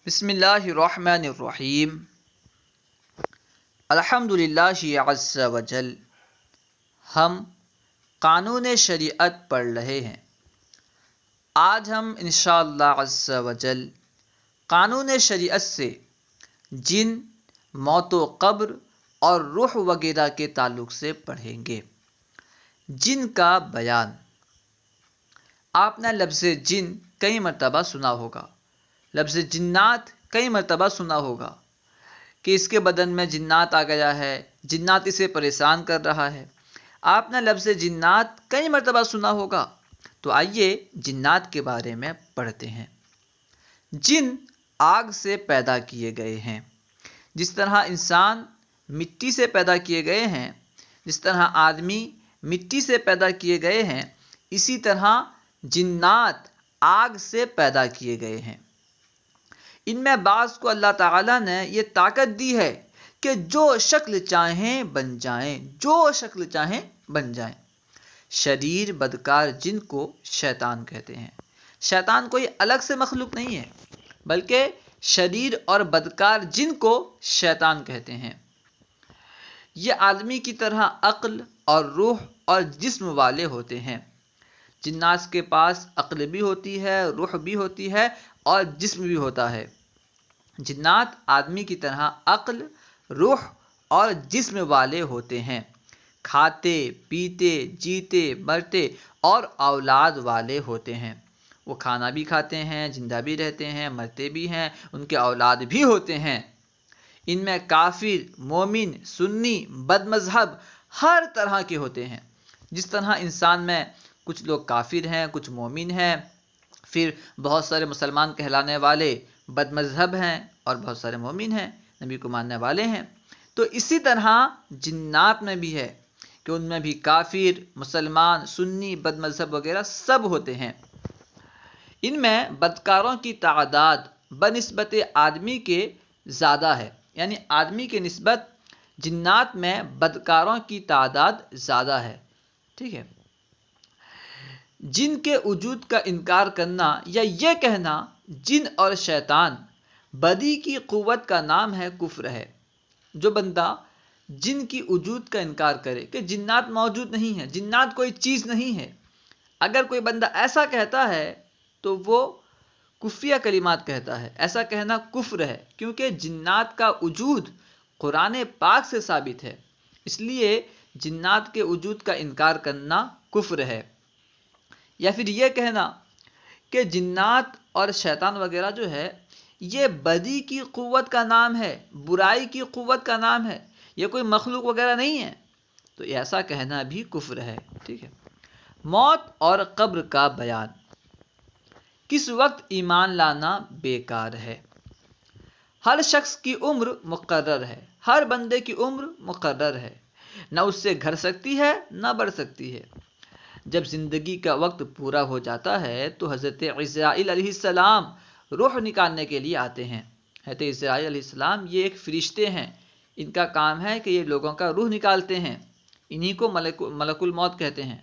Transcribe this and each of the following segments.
بسم اللہ الرحمن الرحیم الحمد للہ عز وجل۔ ہم قانون شریعت پڑھ رہے ہیں۔ آج ہم انشاءاللہ عز وجل قانون شریعت سے جن، موت و قبر اور روح وغیرہ کے تعلق سے پڑھیں گے۔ جن کا بیان۔ آپ نے لفظ جن کئی مرتبہ سنا ہوگا، لفظ جنات کئی مرتبہ سنا ہوگا کہ اس کے بدن میں جنات آ گیا ہے، جنات اسے پریشان کر رہا ہے۔ آپ نے لفظ جنات کئی مرتبہ سنا ہوگا، تو آئیے جنات کے بارے میں پڑھتے ہیں۔ جن آگ سے پیدا کیے گئے ہیں۔ جس طرح انسان مٹی سے پیدا کیے گئے ہیں، جس طرح آدمی مٹی سے پیدا کیے گئے ہیں، اسی طرح جنات آگ سے پیدا کیے گئے ہیں۔ ان میں بعض کو اللہ تعالیٰ نے یہ طاقت دی ہے کہ جو شکل چاہیں بن جائیں، جو شکل چاہیں بن جائیں۔ شریر بدکار جن کو شیطان کہتے ہیں۔ شیطان کوئی الگ سے مخلوق نہیں ہے، بلکہ شریر اور بدکار جن کو شیطان کہتے ہیں۔ یہ آدمی کی طرح عقل اور روح اور جسم والے ہوتے ہیں۔ جنات کے پاس عقل بھی ہوتی ہے، روح بھی ہوتی ہے اور جسم بھی ہوتا ہے۔ جنات آدمی کی طرح عقل، روح اور جسم والے ہوتے ہیں۔ کھاتے، پیتے، جیتے، مرتے اور اولاد والے ہوتے ہیں۔ وہ کھانا بھی کھاتے ہیں، زندہ بھی رہتے ہیں، مرتے بھی ہیں، ان کے اولاد بھی ہوتے ہیں۔ ان میں کافر، مومن، سنی، بد مذہب ہر طرح کے ہوتے ہیں۔ جس طرح انسان میں کچھ لوگ کافر ہیں، کچھ مومن ہیں، پھر بہت سارے مسلمان کہلانے والے بد مذہب ہیں اور بہت سارے مومن ہیں، نبی کو ماننے والے ہیں۔ تو اسی طرح جنات میں بھی ہے کہ ان میں بھی کافر، مسلمان، سنی، بد مذہب وغیرہ سب ہوتے ہیں۔ ان میں بدکاروں کی تعداد بنسبت آدمی کے زیادہ ہے، یعنی آدمی کے نسبت جنات میں بدکاروں کی تعداد زیادہ ہے۔ ٹھیک ہے۔ جن کے وجود کا انکار کرنا یا یہ کہنا جن اور شیطان بدی کی قوت کا نام ہے، کفر ہے۔ جو بندہ جن کی وجود کا انکار کرے کہ جنات موجود نہیں ہیں، جنات کوئی چیز نہیں ہے، اگر کوئی بندہ ایسا کہتا ہے تو وہ کفریہ کلمات کہتا ہے۔ ایسا کہنا کفر ہے، کیونکہ جنات کا وجود قرآن پاک سے ثابت ہے، اس لیے جنات کے وجود کا انکار کرنا کفر ہے۔ یا پھر یہ کہنا کہ جنات اور شیطان وغیرہ جو ہے یہ بدی کی قوت کا نام ہے، برائی کی قوت کا نام ہے، یہ کوئی مخلوق وغیرہ نہیں ہے، تو ایسا کہنا بھی کفر ہے۔ ٹھیک ہے۔ موت اور قبر کا بیان۔ کس وقت ایمان لانا بیکار ہے۔ ہر شخص کی عمر مقرر ہے، ہر بندے کی عمر مقرر ہے، نہ اس سے گھٹ سکتی ہے نہ بڑھ سکتی ہے۔ جب زندگی کا وقت پورا ہو جاتا ہے تو حضرت عزرائیل علیہ السلام روح نکالنے کے لیے آتے ہیں۔ حضرت عزرائیل علیہ السلام یہ ایک فرشتے ہیں، ان کا کام ہے کہ یہ لوگوں کا روح نکالتے ہیں۔ انہی کو ملک الموت کہتے ہیں،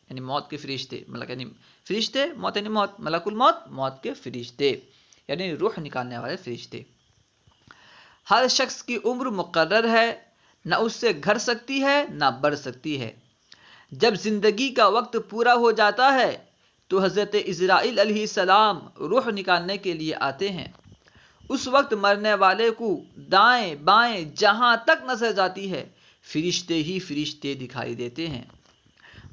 یعنی موت کے فرشتے، یعنی فرشتے، موت یعنی موت، ملک الموت موت کے فرشتے، یعنی روح نکالنے والے فرشتے۔ ہر شخص کی عمر مقرر ہے، نہ اس سے گھٹ سکتی ہے نہ بڑھ سکتی ہے۔ جب زندگی کا وقت پورا ہو جاتا ہے تو حضرت عزرائیل علیہ السلام روح نکالنے کے لیے آتے ہیں۔ اس وقت مرنے والے کو دائیں بائیں جہاں تک نظر جاتی ہے فرشتے ہی فرشتے دکھائی دیتے ہیں۔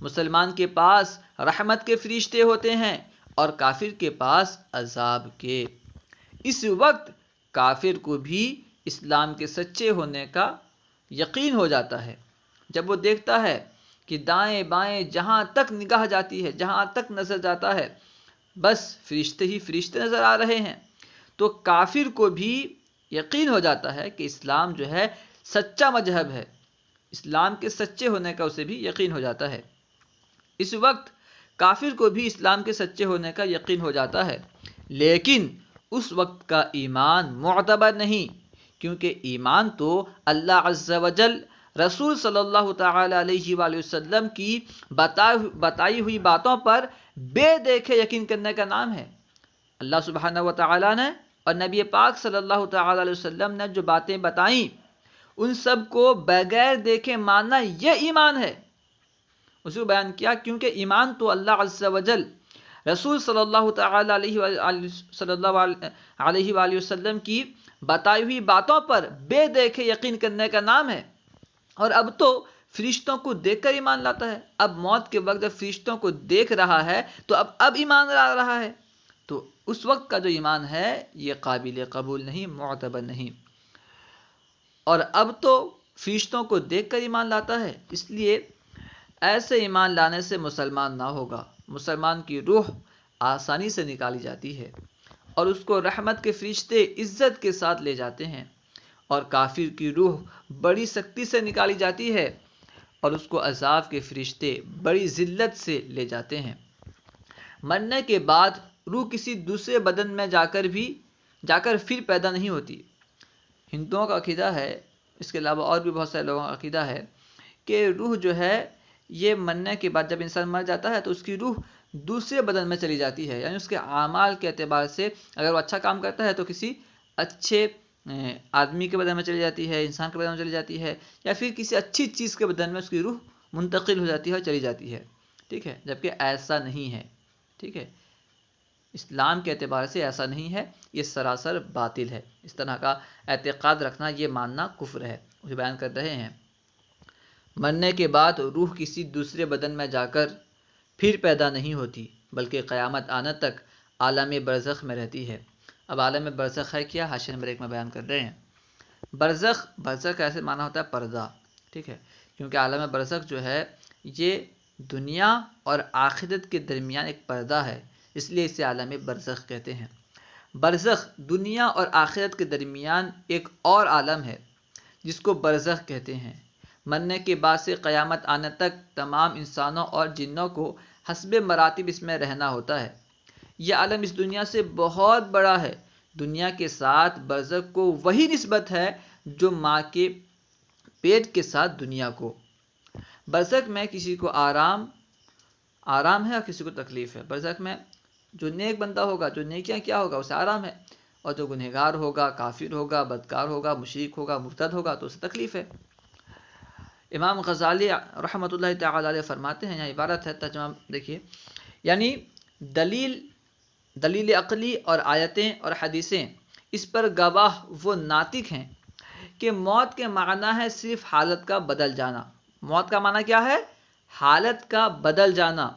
مسلمان کے پاس رحمت کے فرشتے ہوتے ہیں اور کافر کے پاس عذاب کے۔ اس وقت کافر کو بھی اسلام کے سچے ہونے کا یقین ہو جاتا ہے، جب وہ دیکھتا ہے کہ دائیں بائیں جہاں تک نگاہ جاتی ہے، جہاں تک نظر جاتا ہے بس فرشتے ہی فرشتے نظر آ رہے ہیں، تو کافر کو بھی یقین ہو جاتا ہے کہ اسلام جو ہے سچا مذہب ہے، اسلام کے سچے ہونے کا اسے بھی یقین ہو جاتا ہے۔ اس وقت کافر کو بھی اسلام کے سچے ہونے کا یقین ہو جاتا ہے، لیکن اس وقت کا ایمان معتبر نہیں، کیونکہ ایمان تو اللہ عز و جل، رسول صلی اللہ تعالی علیہ وآلہ وسلم کی بتائی ہوئی باتوں پر بے دیکھے یقین کرنے کا نام ہے۔ اللہ سبحانہ و تعالی نے اور نبی پاک صلی اللہ تعالی علیہ وسلم نے جو باتیں بتائیں ان سب کو بغیر دیکھے ماننا یہ ایمان ہے. اس کو بیان کیا کیونکہ ایمان تو اللہ عز و جل رسول صلی اللہ تعالی علیہ وآلہ وسلم کی بتائی ہوئی باتوں پر بے دیکھے یقین کرنے کا نام ہے. اور اب تو فرشتوں کو دیکھ کر ایمان لاتا ہے. اب موت کے وقت جب فرشتوں کو دیکھ رہا ہے تو اب ایمان لا رہا ہے. تو اس وقت کا جو ایمان ہے یہ قابل قبول نہیں، معتبر نہیں. اور اب تو فرشتوں کو دیکھ کر ایمان لاتا ہے. اس لیے ایسے ایمان لانے سے مسلمان نہ ہوگا. مسلمان کی روح آسانی سے نکالی جاتی ہے اور اس کو رحمت کے فرشتے عزت کے ساتھ لے جاتے ہیں، اور کافر کی روح بڑی سختی سے نکالی جاتی ہے اور اس کو عذاب کے فرشتے بڑی ذلت سے لے جاتے ہیں. مرنے کے بعد روح کسی دوسرے بدن میں جا کر پھر پیدا نہیں ہوتی. ہندوؤں کا عقیدہ ہے، اس کے علاوہ اور بھی بہت سارے لوگوں کا عقیدہ ہے کہ روح جو ہے یہ مرنے کے بعد جب انسان مر جاتا ہے تو اس کی روح دوسرے بدن میں چلی جاتی ہے. یعنی اس کے اعمال کے اعتبار سے اگر وہ اچھا کام کرتا ہے تو کسی اچھے آدمی کے بدن میں چلی جاتی ہے، انسان کے بدن میں چلی جاتی ہے، یا پھر کسی اچھی چیز کے بدن میں اس کی روح منتقل ہو جاتی ہے اور چلی جاتی ہے. ٹھیک ہے، جبکہ ایسا نہیں ہے. ٹھیک ہے، اسلام کے اعتبار سے ایسا نہیں ہے، یہ سراسر باطل ہے. اس طرح کا اعتقاد رکھنا، یہ ماننا کفر ہے. اسے بیان کر رہے ہیں مرنے کے بعد روح کسی دوسرے بدن میں جا کر پھر پیدا نہیں ہوتی بلکہ قیامت آنے تک عالم برزخ میں رہتی ہے. اب عالم برزخ ہے کیا؟ حاشیہ نمبر 1 میں بیان کر رہے ہیں. برزخ ایسے مانا ہوتا ہے پردہ. ٹھیک ہے، کیونکہ عالم برزخ جو ہے یہ دنیا اور آخرت کے درمیان ایک پردہ ہے، اس لیے اسے عالم برزخ کہتے ہیں. برزخ دنیا اور آخرت کے درمیان ایک اور عالم ہے جس کو برزخ کہتے ہیں. مرنے کے بعد سے قیامت آنے تک تمام انسانوں اور جنوں کو حسب مراتب اس میں رہنا ہوتا ہے. یہ عالم اس دنیا سے بہت بڑا ہے. دنیا کے ساتھ برزخ کو وہی نسبت ہے جو ماں کے پیٹ کے ساتھ دنیا کو. برزخ میں کسی کو آرام ہے اور کسی کو تکلیف ہے. برزخ میں جو نیک بندہ ہوگا، جو نیکیاں کیا ہوگا اسے آرام ہے، اور جو گنہگار ہوگا، کافر ہوگا، بدکار ہوگا، مشرک ہوگا، مرتد ہوگا تو اسے تکلیف ہے. امام غزالی رحمۃ اللہ تعالی علیہ فرماتے ہیں، یہاں عبارت ہے، ترجمہ دیکھیے، یعنی دلیل عقلی اور آیتیں اور حدیثیں اس پر گواہ وہ ناطق ہیں کہ موت کے معنی ہے صرف حالت کا بدل جانا. موت کا معنی کیا ہے؟ حالت کا بدل جانا،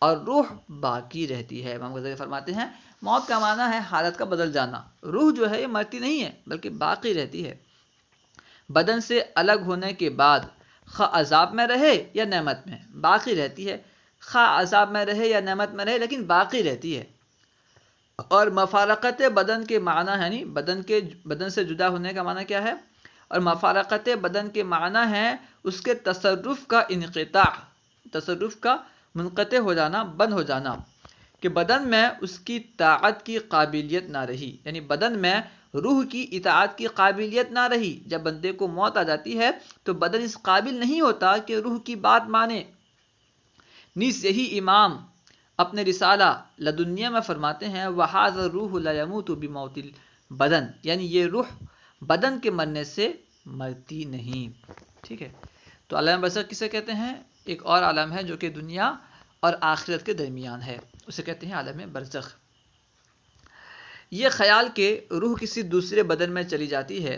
اور روح باقی رہتی ہے. امام غزالی فرماتے ہیں موت کا معنی ہے حالت کا بدل جانا. روح جو ہے یہ مرتی نہیں ہے بلکہ باقی رہتی ہے. بدن سے الگ ہونے کے بعد خواہ عذاب میں رہے یا نعمت میں باقی رہتی ہے. خواہ عذاب میں رہے یا نعمت میں رہے لیکن باقی رہتی ہے. اور مفارقت بدن کے معنی ہے، یعنی بدن سے جدا ہونے کا معنی کیا ہے؟ اور مفارقت بدن کے معنی ہے اس کے تصرف کا انقطاع، تصرف کا منقطع ہو جانا، بند ہو جانا، کہ بدن میں اس کی طاعت کی قابلیت نہ رہی. یعنی بدن میں روح کی اطاعت کی قابلیت نہ رہی. جب بندے کو موت آ جاتی ہے تو بدن اس قابل نہیں ہوتا کہ روح کی بات مانے. نیز یہی امام اپنے رسالہ لدنیہ میں فرماتے ہیں وَهَذَا الرُّوحُ لَا يَمُوتُ بِمَوْتِ الْبَدَنِ، یعنی یہ روح بدن کے مرنے سے مرتی نہیں. ٹھیک ہے، تو عالم برزخ کسے کہتے ہیں؟ ایک اور عالم ہے جو کہ دنیا اور آخرت کے درمیان ہے، اسے کہتے ہیں عالم برزخ. یہ خیال کہ روح کسی دوسرے بدن میں چلی جاتی ہے،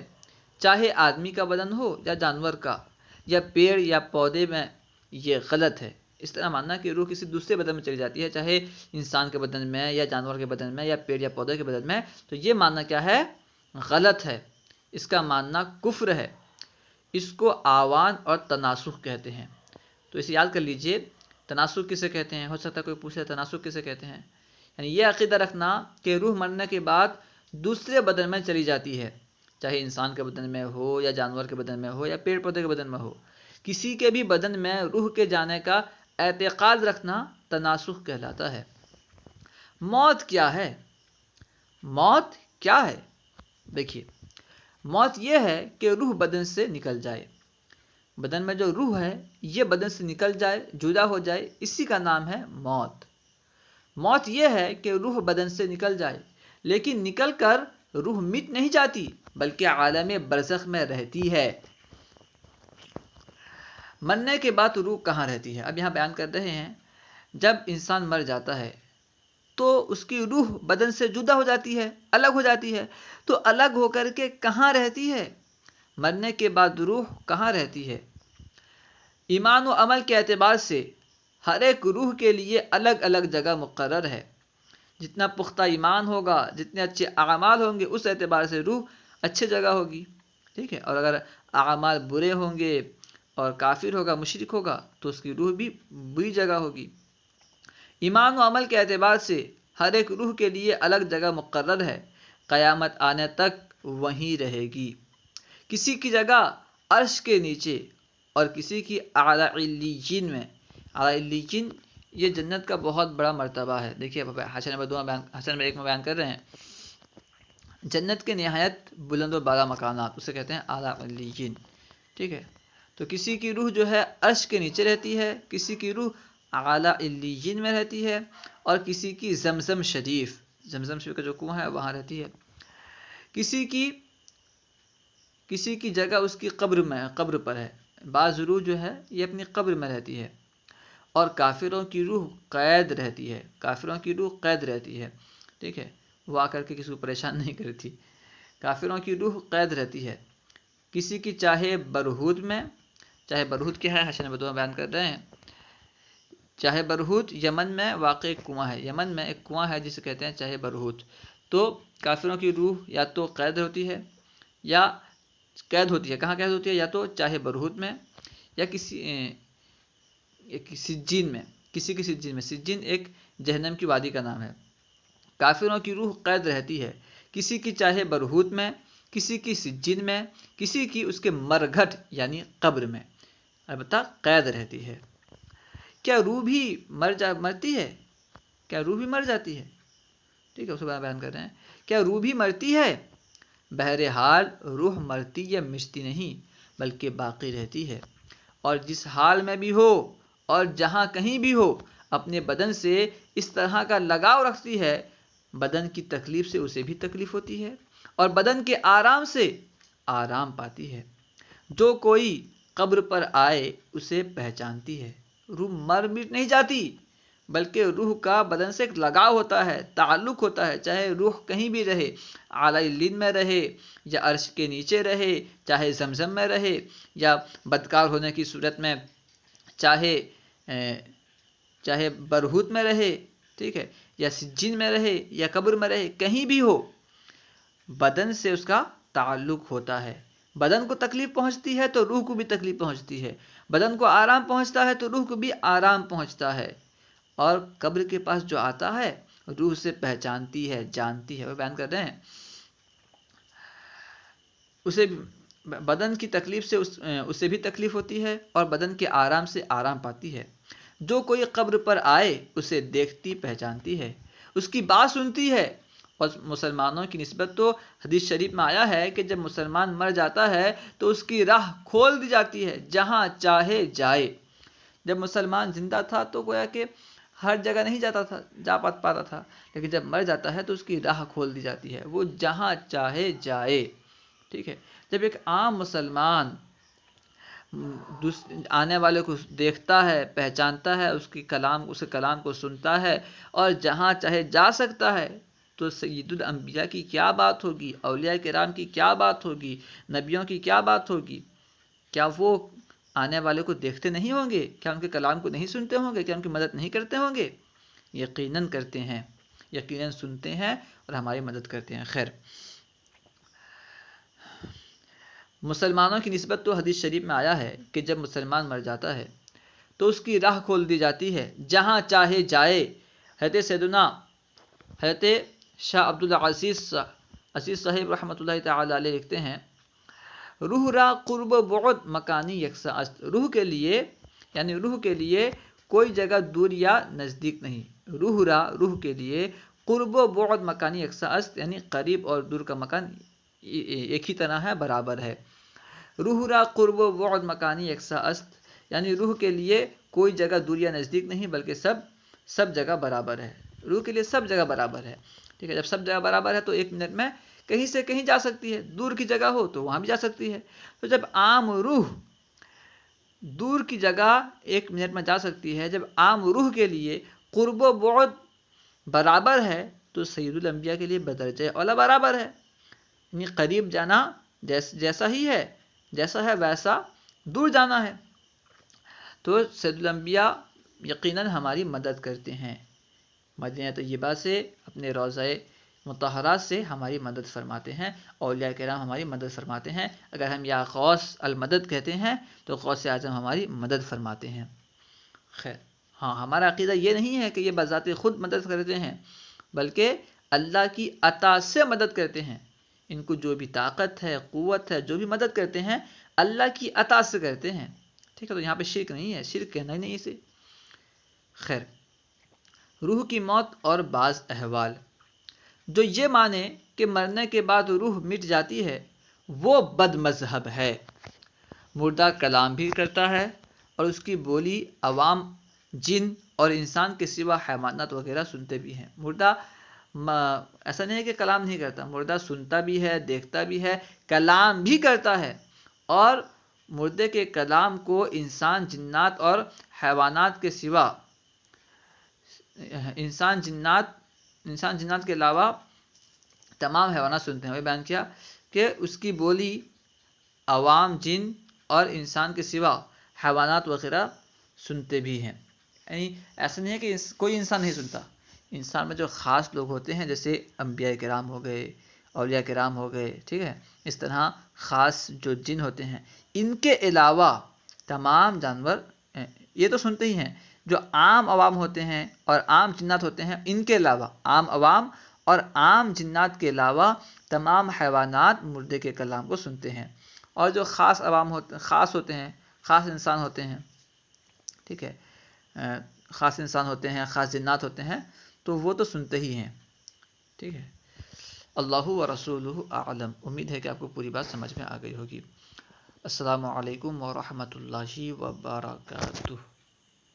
چاہے آدمی کا بدن ہو یا جانور کا یا پیڑ یا پودے میں، یہ غلط ہے. اس طرح ماننا کہ روح کسی دوسرے بدن میں چلی جاتی ہے، چاہے انسان کے بدن میں یا جانور کے بدن میں یا پیڑ یا پودے کے بدن میں، تو یہ ماننا کیا ہے؟ غلط ہے. اس کا ماننا کفر ہے. اس کو آوان اور تناسخ کہتے ہیں. تو اسے یاد کر لیجئے، تناسخ کسے کہتے ہیں؟ ہو سکتا ہے کوئی پوچھے تناسخ کسے کہتے ہیں. یعنی یہ عقیدہ رکھنا کہ روح مرنے کے بعد دوسرے بدن میں چلی جاتی ہے، چاہے انسان کے بدن میں ہو یا جانور کے بدن میں ہو یا پیڑ پودے کے بدن میں ہو. کسی کے بھی بدن میں روح کے جانے کا اعتقاد رکھنا تناسخ کہلاتا ہے. موت کیا ہے؟ موت کیا ہے؟ دیکھیے، موت یہ ہے کہ روح بدن سے نکل جائے. بدن میں جو روح ہے یہ بدن سے نکل جائے، جدا ہو جائے، اسی کا نام ہے موت. موت یہ ہے کہ روح بدن سے نکل جائے لیکن نکل کر روح مٹ نہیں جاتی بلکہ عالم برزخ میں رہتی ہے۔ مرنے کے بعد روح کہاں رہتی ہے؟ اب یہاں بیان کر رہے ہیں جب انسان مر جاتا ہے تو اس کی روح بدن سے جدا ہو جاتی ہے، الگ ہو جاتی ہے، تو الگ ہو کر کے کہاں رہتی ہے؟ مرنے کے بعد روح کہاں رہتی ہے؟ ایمان و عمل کے اعتبار سے ہر ایک روح کے لیے الگ الگ جگہ مقرر ہے۔ جتنا پختہ ایمان ہوگا، جتنے اچھے اعمال ہوں گے، اس اعتبار سے روح اچھے جگہ ہوگی، ٹھیک ہے، اور اگر اعمال برے ہوں گے اور کافر ہوگا، مشرک ہوگا، تو اس کی روح بھی بری جگہ ہوگی۔ ایمان و عمل کے اعتبار سے ہر ایک روح کے لیے الگ جگہ مقرر ہے، قیامت آنے تک وہیں رہے گی۔ کسی کی جگہ عرش کے نیچے اور کسی کی اعلیٰ علیین میں۔ اعلیٰ علیین یہ جنت کا بہت بڑا مرتبہ ہے۔ دیکھیے حشر نمبر 1 میں بیان کر رہے ہیں جنت کے نہایت بلند و بالا مکانات، اسے کہتے ہیں اعلیٰ علیین، ٹھیک ہے۔ تو کسی کی روح جو ہے عرش کے نیچے رہتی ہے، کسی کی روح اعلیٰ علیین میں رہتی ہے، اور کسی کی زمزم شریف کا جو کنواں ہے وہاں رہتی ہے۔ کسی کی جگہ اس کی قبر پر ہے۔ بعض روح جو ہے یہ اپنی قبر میں رہتی ہے، اور کافروں کی روح قید رہتی ہے، ٹھیک ہے، وہ آ کر کے کسی کو پریشان نہیں کرتی۔ کافروں کی روح قید رہتی ہے۔ کسی کی چاہے برہوت کیا ہے، حشر نمبر 2 میں بیان کر رہے ہیں۔ چاہے برہوت یمن میں واقع ایک کنواں ہے، یمن میں ایک کنواں ہے جسے کہتے ہیں چاہے برہوت۔ تو کافروں کی روح یا تو قید ہوتی ہے، کہاں قید ہوتی ہے؟ یا تو چاہے برہوت میں یا کسی سجین میں، سجین ایک جہنم کی وادی کا نام ہے۔ کافروں کی روح قید رہتی ہے، کسی کی چاہے برہوت میں، کسی کی سجین میں، کسی کی اس کے مرگھٹ یعنی قبر میں، البتہ قید رہتی ہے۔ کیا روح بھی مرتی ہے؟ کیا روح بھی مر جاتی ہے؟ ٹھیک ہے، اس کو بیان کر رہے ہیں، کیا روح بھی مرتی ہے؟ بہرحال روح مرتی یا مٹتی نہیں بلکہ باقی رہتی ہے، اور جس حال میں بھی ہو اور جہاں کہیں بھی ہو اپنے بدن سے اس طرح کا لگاؤ رکھتی ہے، بدن کی تکلیف سے اسے بھی تکلیف ہوتی ہے اور بدن کے آرام سے آرام پاتی ہے۔ جو کوئی قبر پر آئے اسے پہچانتی ہے۔ روح مر مٹ نہیں جاتی بلکہ روح کا بدن سے ایک لگاؤ ہوتا ہے، تعلق ہوتا ہے، چاہے روح کہیں بھی رہے، اعلیٰ علیین میں رہے یا عرش کے نیچے رہے، چاہے زمزم میں رہے یا بدکار ہونے کی صورت میں چاہے برہوت میں رہے، ٹھیک ہے، یا سجین میں رہے یا قبر میں رہے، کہیں بھی ہو بدن سے اس کا تعلق ہوتا ہے۔ بدن کو تکلیف پہنچتی ہے تو روح کو بھی تکلیف پہنچتی ہے، بدن کو آرام پہنچتا ہے تو روح کو بھی آرام پہنچتا ہے، اور قبر کے پاس جو آتا ہے روح سے پہچانتی ہے، جانتی ہے۔ وہ بیان کر رہے ہیں اسے بدن کی تکلیف سے اسے بھی تکلیف ہوتی ہے اور بدن کے آرام سے آرام پاتی ہے۔ جو کوئی قبر پر آئے اسے دیکھتی پہچانتی ہے، اس کی بات سنتی ہے، اور مسلمانوں کی نسبت تو حدیث شریف میں آیا ہے کہ جب مسلمان مر جاتا ہے تو اس کی راہ کھول دی جاتی ہے، جہاں چاہے جائے۔ جب مسلمان زندہ تھا تو گویا کہ ہر جگہ نہیں جا پاتا تھا، لیکن جب مر جاتا ہے تو اس کی راہ کھول دی جاتی ہے، وہ جہاں چاہے جائے، ٹھیک ہے۔ جب ایک عام مسلمان آنے والے کو دیکھتا ہے، پہچانتا ہے، اس کلام کو سنتا ہے اور جہاں چاہے جا سکتا ہے، تو سید الانبیاء کی کیا بات ہوگی، اولیاء کرام کی کیا بات ہوگی، نبیوں کی کیا بات ہوگی؟ کیا وہ آنے والے کو دیکھتے نہیں ہوں گے؟ کیا ان کے کلام کو نہیں سنتے ہوں گے؟ کیا ان کی مدد نہیں کرتے ہوں گے؟ یقیناً کرتے ہیں، یقیناً سنتے ہیں اور ہماری مدد کرتے ہیں۔ خیر، مسلمانوں کی نسبت تو حدیث شریف میں آیا ہے کہ جب مسلمان مر جاتا ہے تو اس کی راہ کھول دی جاتی ہے، جہاں چاہے جائے۔ حضرت شاہ عبدالعزیز صاحب رحمۃ اللہ تعالی علیہ لکھتے ہیں، روح را قرب و بعد مکانی یکساں است۔ روح کے لیے کوئی جگہ دور یا نزدیک نہیں۔ روح کے لیے قرب و بعد مکانی یکساں است، یعنی قریب اور دور کا مکان ایک ہی طرح ہے، برابر ہے۔ روح را قرب و بعد مکانی یکساں است، یعنی روح کے لیے کوئی جگہ دور یا نزدیک نہیں بلکہ سب جگہ برابر ہے۔ روح کے لیے سب جگہ برابر ہے، ٹھیک ہے۔ جب سب جگہ برابر ہے تو 1 منٹ میں کہیں سے کہیں جا سکتی ہے، دور کی جگہ ہو تو وہاں بھی جا سکتی ہے. تو جب عام روح دور کی جگہ 1 منٹ میں جا سکتی ہے، جب عام روح کے لیے قرب و بعد برابر ہے تو سید الانبیاء کے لیے بدرجہ اولا برابر ہے. یعنی قریب جانا جیسا ہی ہے، جیسا ہے ویسا دور جانا ہے. تو سید الانبیاء یقیناً ہماری مدد کرتے ہیں، مدینہ طیبہ سے اپنے روضہ مطہرات سے ہماری مدد فرماتے ہیں. اولیاء کرام ہماری مدد فرماتے ہیں. اگر ہم یا غوث المدد کہتے ہیں تو غوث اعظم ہماری مدد فرماتے ہیں. خیر، ہاں، ہمارا عقیدہ یہ نہیں ہے کہ یہ بذات خود مدد کرتے ہیں، بلکہ اللہ کی عطا سے مدد کرتے ہیں. ان کو جو بھی طاقت ہے، قوت ہے، جو بھی مدد کرتے ہیں اللہ کی عطا سے کرتے ہیں. ٹھیک ہے، تو یہاں پہ شرک نہیں ہے، شرک کہنا ہی نہیں اسے. خیر، روح کی موت اور بعض احوال. جو یہ مانے کہ مرنے کے بعد روح مٹ جاتی ہے وہ بد مذہب ہے. مردہ کلام بھی کرتا ہے اور اس کی بولی عوام جن اور انسان کے سوا حیوانات وغیرہ سنتے بھی ہیں. مردہ ایسا نہیں ہے کہ کلام نہیں کرتا، مردہ سنتا بھی ہے، دیکھتا بھی ہے، کلام بھی کرتا ہے. اور مردے کے کلام کو انسان جنات اور حیوانات کے سوا انسان جنات کے علاوہ تمام حیوانات سنتے ہیں. وہ بیان کیا کہ اس کی بولی عوام جن اور انسان کے سوا حیوانات وغیرہ سنتے بھی ہیں. یعنی ایسا نہیں ہے کہ کوئی انسان نہیں سنتا. انسان میں جو خاص لوگ ہوتے ہیں جیسے انبیاء کرام ہو گئے، اولیاء کرام ہو گئے، ٹھیک ہے، اس طرح خاص جو جن ہوتے ہیں ان کے علاوہ تمام جانور یہ تو سنتے ہی ہیں. جو عام عوام ہوتے ہیں اور عام جنات ہوتے ہیں ان کے علاوہ، عام عوام اور عام جنات کے علاوہ تمام حیوانات مردے کے کلام کو سنتے ہیں. اور جو خاص عوام خاص ہوتے ہیں، خاص انسان ہوتے ہیں، ٹھیک ہے، خاص انسان ہوتے ہیں، خاص جنات ہوتے ہیں تو وہ تو سنتے ہی ہیں. ٹھیک ہے. اللہ و رسولہ اعلم. امید ہے کہ آپ کو پوری بات سمجھ میں آ گئی ہوگی. السلام علیکم ورحمۃ اللہ وبرکاتہ.